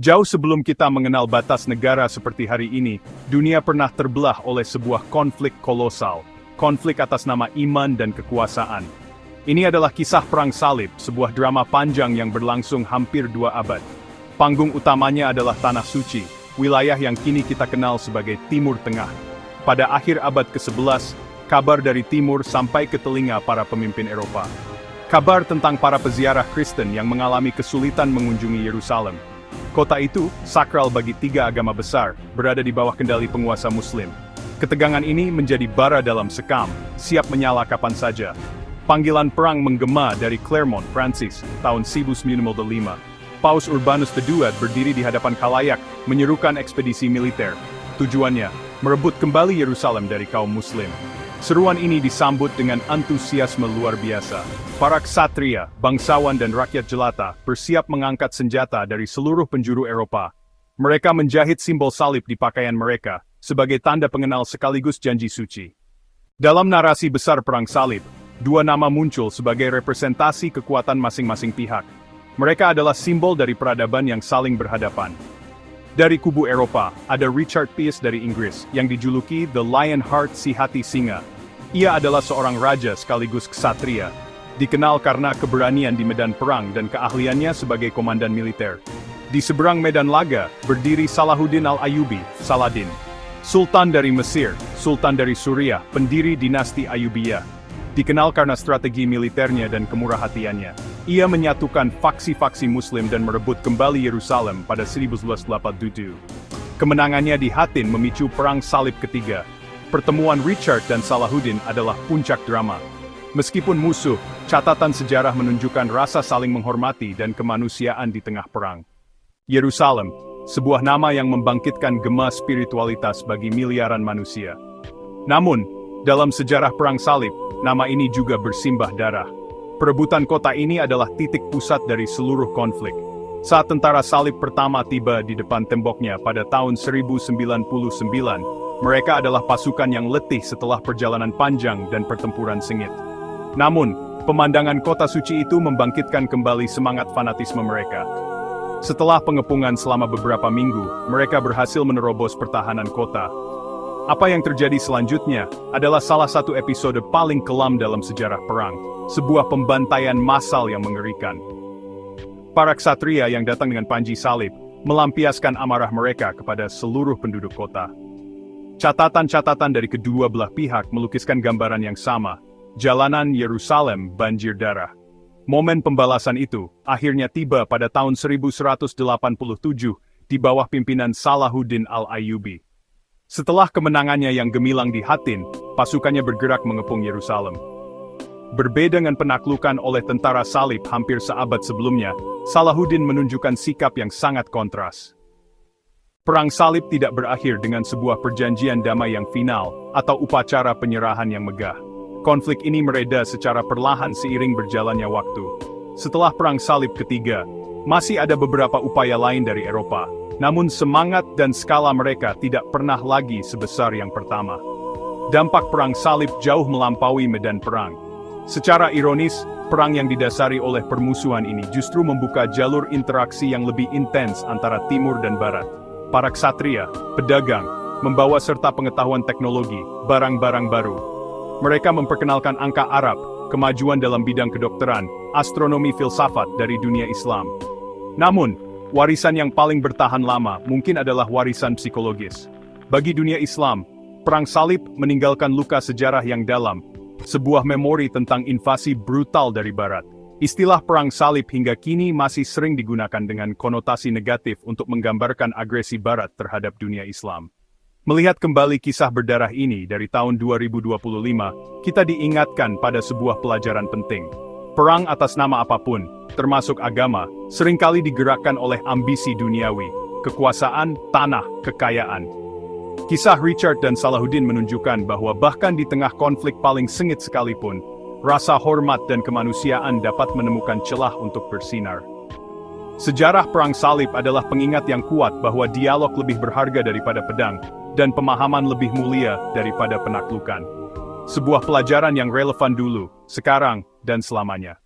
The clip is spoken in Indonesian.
Jauh sebelum kita mengenal batas negara seperti hari ini, dunia pernah terbelah oleh sebuah konflik kolosal, konflik atas nama iman dan kekuasaan. Ini adalah kisah Perang Salib, sebuah drama panjang yang berlangsung hampir 2 abad. Panggung utamanya adalah Tanah Suci, wilayah yang kini kita kenal sebagai Timur Tengah. Pada akhir abad ke-11, kabar dari Timur sampai ke telinga para pemimpin Eropa. Kabar tentang para peziarah Kristen yang mengalami kesulitan mengunjungi Yerusalem. Kota itu, sakral bagi 3 agama besar, berada di bawah kendali penguasa Muslim. Ketegangan ini menjadi bara dalam sekam, siap menyala kapan saja. Panggilan perang menggema dari Clermont, Prancis, tahun 1905. Paus Urbanus II berdiri di hadapan khalayak, menyerukan ekspedisi militer. Tujuannya, merebut kembali Yerusalem dari kaum Muslim. Seruan ini disambut dengan antusiasme luar biasa. Para ksatria, bangsawan dan rakyat jelata bersiap mengangkat senjata dari seluruh penjuru Eropa. Mereka menjahit simbol salib di pakaian mereka, sebagai tanda pengenal sekaligus janji suci. Dalam narasi besar Perang Salib, 2 nama muncul sebagai representasi kekuatan masing-masing pihak. Mereka adalah simbol dari peradaban yang saling berhadapan. Dari kubu Eropa, ada Richard Pearse dari Inggris, yang dijuluki The Lionheart si hati singa. Ia adalah seorang raja sekaligus ksatria, dikenal karena keberanian di medan perang dan keahliannya sebagai komandan militer. Di seberang medan laga, berdiri Salahuddin al-Ayyubi, Saladin. Sultan dari Mesir, Sultan dari Suriah, pendiri dinasti Ayyubiyah. Dikenal karena strategi militernya dan kemurahhatiannya. Ia menyatukan faksi-faksi Muslim dan merebut kembali Yerusalem pada 1987. Kemenangannya di Hattin memicu Perang Salib ketiga. Pertemuan Richard dan Salahuddin adalah puncak drama. Meskipun musuh, catatan sejarah menunjukkan rasa saling menghormati dan kemanusiaan di tengah perang. Yerusalem, sebuah nama yang membangkitkan gema spiritualitas bagi miliaran manusia. Namun, dalam sejarah Perang Salib, nama ini juga bersimbah darah. Perebutan kota ini adalah titik pusat dari seluruh konflik. Saat tentara salib pertama tiba di depan temboknya pada tahun 1099, mereka adalah pasukan yang letih setelah perjalanan panjang dan pertempuran sengit. Namun, pemandangan kota suci itu membangkitkan kembali semangat fanatisme mereka. Setelah pengepungan selama beberapa minggu, mereka berhasil menerobos pertahanan kota. Apa yang terjadi selanjutnya adalah salah satu episode paling kelam dalam sejarah perang, sebuah pembantaian massal yang mengerikan. Para ksatria yang datang dengan panji salib, melampiaskan amarah mereka kepada seluruh penduduk kota. Catatan-catatan dari kedua belah pihak melukiskan gambaran yang sama, jalanan Yerusalem banjir darah. Momen pembalasan itu akhirnya tiba pada tahun 1187 di bawah pimpinan Salahuddin al-Ayyubi. Setelah kemenangannya yang gemilang di Hattin, pasukannya bergerak mengepung Yerusalem. Berbeda dengan penaklukan oleh tentara salib hampir seabad sebelumnya, Salahuddin menunjukkan sikap yang sangat kontras. Perang Salib tidak berakhir dengan sebuah perjanjian damai yang final, atau upacara penyerahan yang megah. Konflik ini mereda secara perlahan seiring berjalannya waktu. Setelah Perang Salib ketiga, masih ada beberapa upaya lain dari Eropa. Namun semangat dan skala mereka tidak pernah lagi sebesar yang pertama. Dampak Perang Salib jauh melampaui medan perang. Secara ironis, perang yang didasari oleh permusuhan ini justru membuka jalur interaksi yang lebih intens antara Timur dan Barat. Para ksatria, pedagang, membawa serta pengetahuan teknologi, barang-barang baru. Mereka memperkenalkan angka Arab, kemajuan dalam bidang kedokteran, astronomi filsafat dari dunia Islam. Namun, warisan yang paling bertahan lama mungkin adalah warisan psikologis. Bagi dunia Islam, Perang Salib meninggalkan luka sejarah yang dalam, sebuah memori tentang invasi brutal dari Barat. Istilah Perang Salib hingga kini masih sering digunakan dengan konotasi negatif untuk menggambarkan agresi Barat terhadap dunia Islam. Melihat kembali kisah berdarah ini dari tahun 2025, kita diingatkan pada sebuah pelajaran penting. Perang atas nama apapun, termasuk agama, seringkali digerakkan oleh ambisi duniawi, kekuasaan, tanah, kekayaan. Kisah Richard dan Salahuddin menunjukkan bahwa bahkan di tengah konflik paling sengit sekalipun, rasa hormat dan kemanusiaan dapat menemukan celah untuk bersinar. Sejarah Perang Salib adalah pengingat yang kuat bahwa dialog lebih berharga daripada pedang, dan pemahaman lebih mulia daripada penaklukan. Sebuah pelajaran yang relevan dulu, sekarang, dan selamanya.